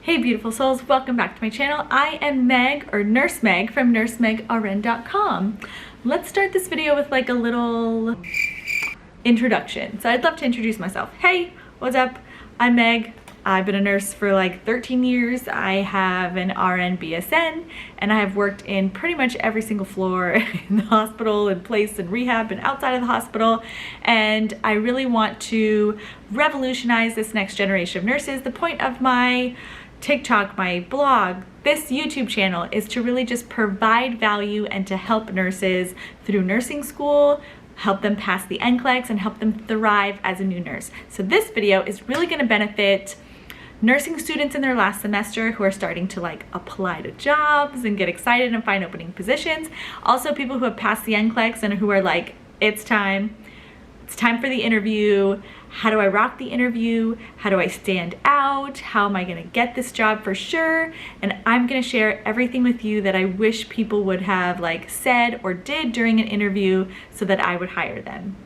Hey beautiful souls, welcome back to my channel. I am Meg, or Nurse Meg, from nursemegRN.com. Let's start this video with like a little introduction. So I'd love to introduce myself. Hey, what's up? I'm Meg. I've been a nurse for like 13 years. I have an RN BSN, and I have worked in pretty much every single floor in the hospital and place and rehab and outside of the hospital. And I really want to revolutionize this next generation of nurses. The point of my TikTok, my blog, this YouTube channel is to really just provide value and to help nurses through nursing school, help them pass the NCLEX, and help them thrive as a new nurse. So this video is really going to benefit nursing students in their last semester who are starting to like apply to jobs and get excited and find opening positions. Also people who have passed the NCLEX and who are like, it's time for the interview. How do I rock the interview? How do I stand out? How am I gonna get this job for sure? And I'm gonna share everything with you that I wish people would have like said or did during an interview so that I would hire them.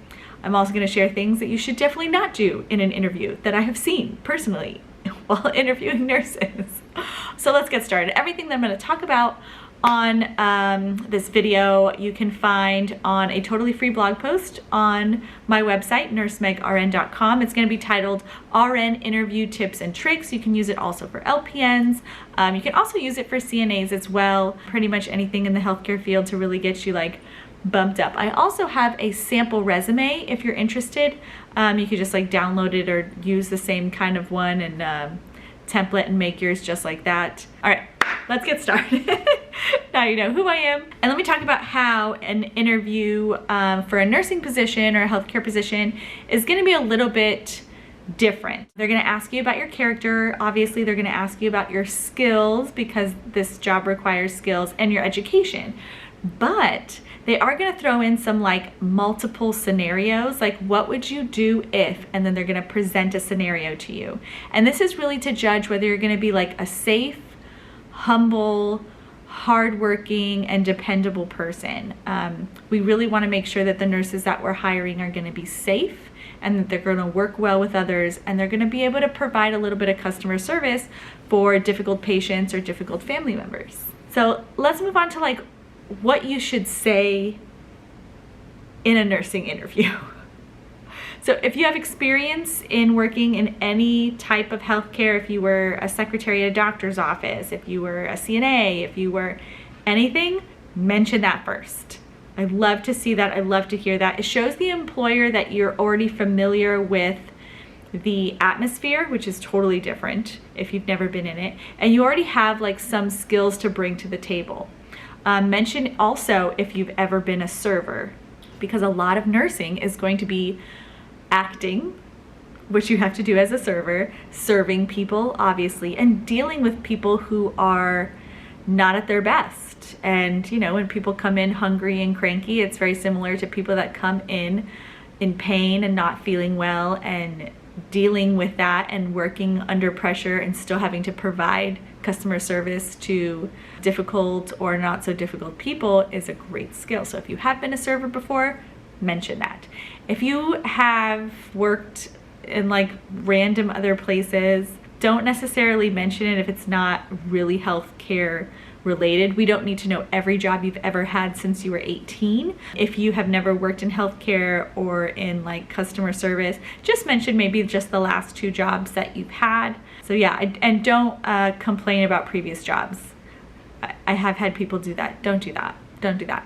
I'm also gonna share things that you should definitely not do in an interview that I have seen personally while interviewing nurses. So let's get started. Everything that I'm gonna talk about on this video you can find on a totally free blog post on my website, nursemegRN.com. It's going to be titled RN Interview Tips and Tricks. You can use it also for LPNs. You can also use it for CNAs as well. Pretty much anything in the healthcare field to really get you like bumped up. I also have a sample resume if you're interested. You could just like download it or use the same kind of one and template and make yours just like that. All right, let's get started. Now you know who I am. And let me talk about how an interview for a nursing position or a healthcare position is gonna be a little bit different. They're gonna ask you about your character. Obviously, they're gonna ask you about your skills because this job requires skills, and your education. But they are gonna throw in some like multiple scenarios, like what would you do if, and then they're gonna present a scenario to you. And this is really to judge whether you're gonna be like a safe, humble, hardworking, and dependable person. We really want to make sure that the nurses that we're hiring are going to be safe and that they're going to work well with others, and they're going to be able to provide a little bit of customer service for difficult patients or difficult family members. So let's move on to like what you should say in a nursing interview. So if you have experience in working in any type of healthcare, if you were a secretary at a doctor's office, if you were a CNA, if you were anything, mention that first. I'd love to see that. I'd love to hear that. It shows the employer that you're already familiar with the atmosphere, which is totally different if you've never been in it, and you already have like some skills to bring to the table. Mention also if you've ever been a server, because a lot of nursing is going to be acting, which you have to do as a server, serving people obviously, and dealing with people who are not at their best. And you know, when people come in hungry and cranky, it's very similar to people that come in pain and not feeling well, and dealing with that and working under pressure and still having to provide customer service to difficult or not so difficult people is a great skill. So if you have been a server before, mention that. If you have worked in like random other places, don't necessarily mention it if it's not really healthcare related. We don't need to know every job you've ever had since you were 18. If you have never worked in healthcare or in like customer service, just mention maybe just the last 2 jobs that you've had. So yeah, and don't complain about previous jobs. I have had people do that. Don't do that. Don't do that.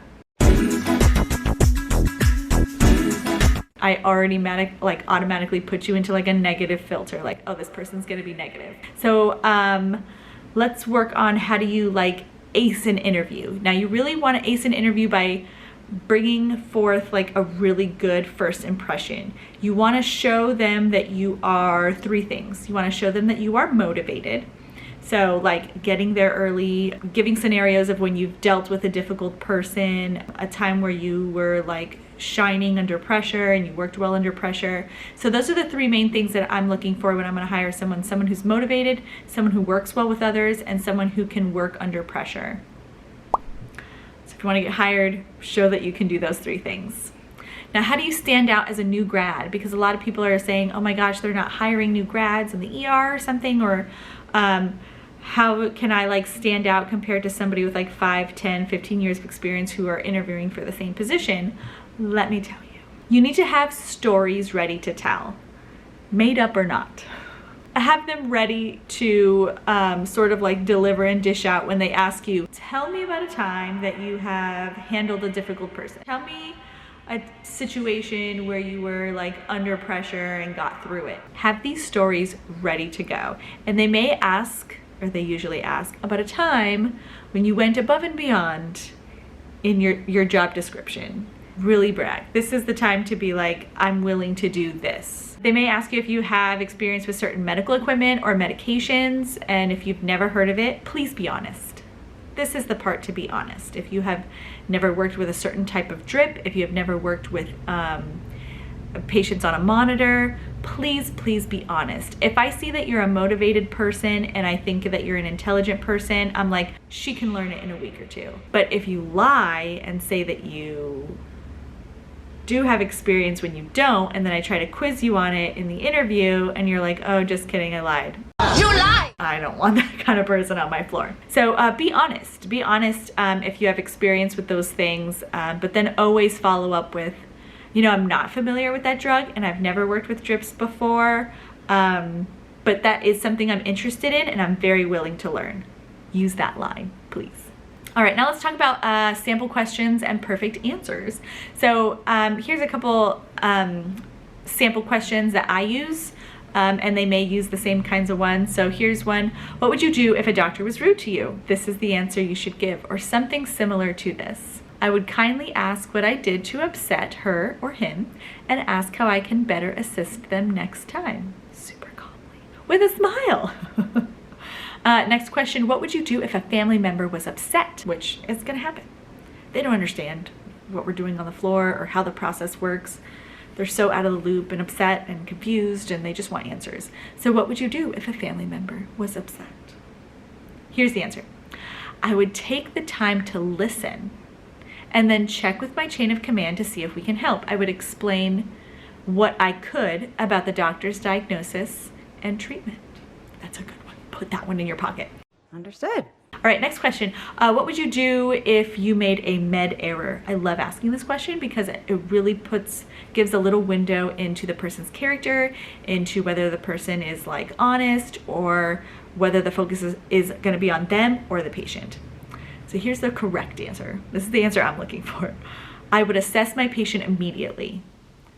I already automatically put you into like a negative filter, like, oh, this person's gonna be negative. So let's work on how do you like ace an interview. Now you really want to ace an interview by bringing forth like a really good first impression. You want to show them that you are 3 things. You want to show them that you are motivated. So like getting there early, giving scenarios of when you've dealt with a difficult person, a time where you were like shining under pressure and you worked well under pressure. So those are the 3 main things that I'm looking for when I'm going to hire someone. Someone who's motivated, someone who works well with others, and someone who can work under pressure. So if you want to get hired, show that you can do those 3 things. Now, how do you stand out as a new grad? Because a lot of people are saying, oh my gosh, they're not hiring new grads in the ER or something, or how can I like stand out compared to somebody with like 5, 10, 15 years of experience who are interviewing for the same position? Let me tell you. You need to have stories ready to tell, made up or not. Have them ready to sort of like deliver and dish out when they ask you, tell me about a time that you have handled a difficult person. Tell me a situation where you were like under pressure and got through it. Have these stories ready to go. And they may ask, or they usually ask, about a time when you went above and beyond in your job description. Really brag. This is the time to be like, I'm willing to do this. They may ask you if you have experience with certain medical equipment or medications, and if you've never heard of it, please be honest. This is the part to be honest. If you have never worked with a certain type of drip, if you have never worked with patients on a monitor, please be honest. If I see that you're a motivated person and I think that you're an intelligent person, I'm like, she can learn it in a week or two. But if you lie and say that you do have experience when you don't, and then I try to quiz you on it in the interview and you're like, oh, just kidding, I lied. You lied! I don't want that kind of person on my floor. So be honest. Be honest if you have experience with those things, but then always follow up with, you know, I'm not familiar with that drug and I've never worked with drips before, but that is something I'm interested in and I'm very willing to learn. Use that line, please. All right, now let's talk about sample questions and perfect answers. So here's a couple sample questions that I use, and they may use the same kinds of ones. So here's one. What would you do if a doctor was rude to you? This is the answer you should give, or something similar to this. I would kindly ask what I did to upset her or him and ask how I can better assist them next time. Super calmly, with a smile. Next question, what would you do if a family member was upset? Which is gonna happen. They don't understand what we're doing on the floor or how the process works. They're so out of the loop and upset and confused and they just want answers. So what would you do if a family member was upset? Here's the answer. I would take the time to listen and then check with my chain of command to see if we can help. I would explain what I could about the doctor's diagnosis and treatment. That's a good one. Put that one in your pocket. Understood. All right, next question. What would you do if you made a med error? I love asking this question because it really gives a little window into the person's character, into whether the person is like honest or whether the focus is gonna be on them or the patient. So here's the correct answer. This is the answer I'm looking for. I would assess my patient immediately.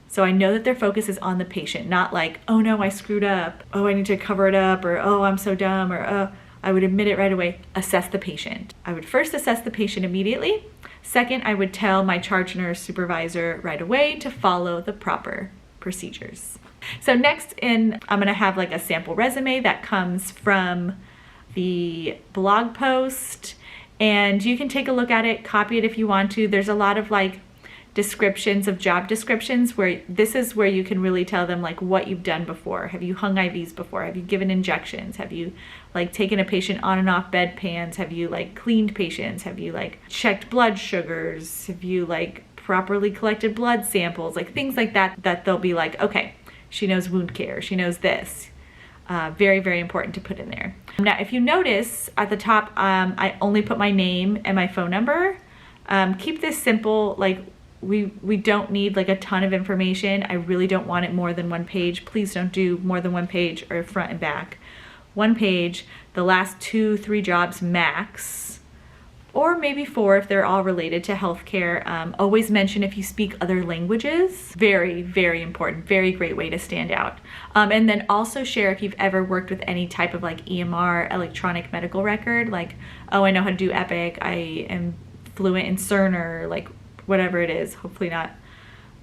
So I know that their focus is on the patient, not like, oh no, I screwed up. Oh, I need to cover it up, or oh, I'm so dumb, or oh, I would admit it right away. Assess the patient. I would first assess the patient immediately. Second, I would tell my charge nurse supervisor right away to follow the proper procedures. So next I'm gonna have like a sample resume that comes from the blog post, and you can take a look at it, copy it if you want to. There's a lot of like descriptions of job descriptions where this is where you can really tell them like what you've done before. Have you hung IVs before? Have you given injections? Have you like taken a patient on and off bedpans? Have you like cleaned patients? Have you like checked blood sugars? Have you like properly collected blood samples? Like things like that they'll be like, okay, she knows wound care, she knows this. Very, very important to put in there. Now, if you notice at the top, I only put my name and my phone number. Keep this simple. Like we don't need like a ton of information. I really don't want it more than one page. Please don't do more than one page or front and back. One page, the last 2-3 jobs max, or maybe 4 if they're all related to healthcare. Always mention if you speak other languages. Very, very important. Very great way to stand out. And then also share if you've ever worked with any type of like EMR, electronic medical record, like, oh, I know how to do Epic, I am fluent in Cerner, like whatever it is, hopefully not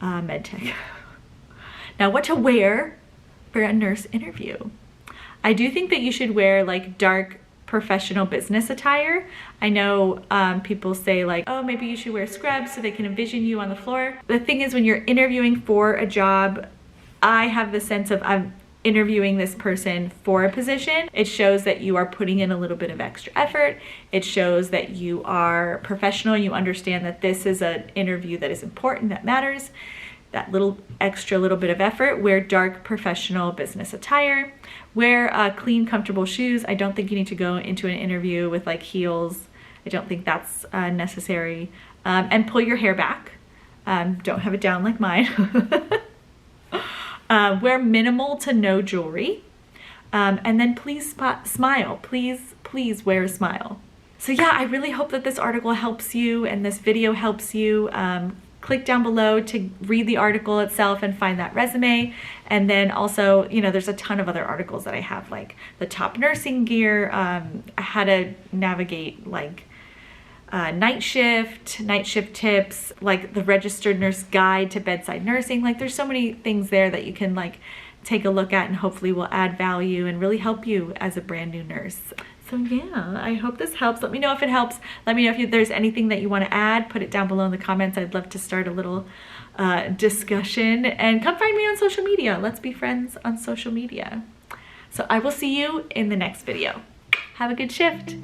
MedTech. Now, what to wear for a nurse interview? I do think that you should wear like dark professional business attire. I know people say like, oh, maybe you should wear scrubs so they can envision you on the floor. The thing is, when you're interviewing for a job, I have the sense of I'm interviewing this person for a position. It shows that you are putting in a little bit of extra effort. It shows that you are professional. You understand that this is an interview that is important, that matters. that little extra little bit of effort, wear dark professional business attire, wear clean, comfortable shoes. I don't think you need to go into an interview with like heels. I don't think that's necessary. And pull your hair back. Don't have it down like mine. Wear minimal to no jewelry. And then please smile. Please wear a smile. So yeah, I really hope that this article helps you and this video helps you. Click down below to read the article itself and find that resume. And then also, you know, there's a ton of other articles that I have, like the top nursing gear, how to navigate like night shift tips, like the registered nurse guide to bedside nursing. Like there's so many things there that you can like take a look at and hopefully will add value and really help you as a brand new nurse. So yeah, I hope this helps. Let me know if it helps. Let me know if there's anything that you want to add. Put it down below in the comments. I'd love to start a little discussion. And come find me on social media. Let's be friends on social media. So I will see you in the next video. Have a good shift.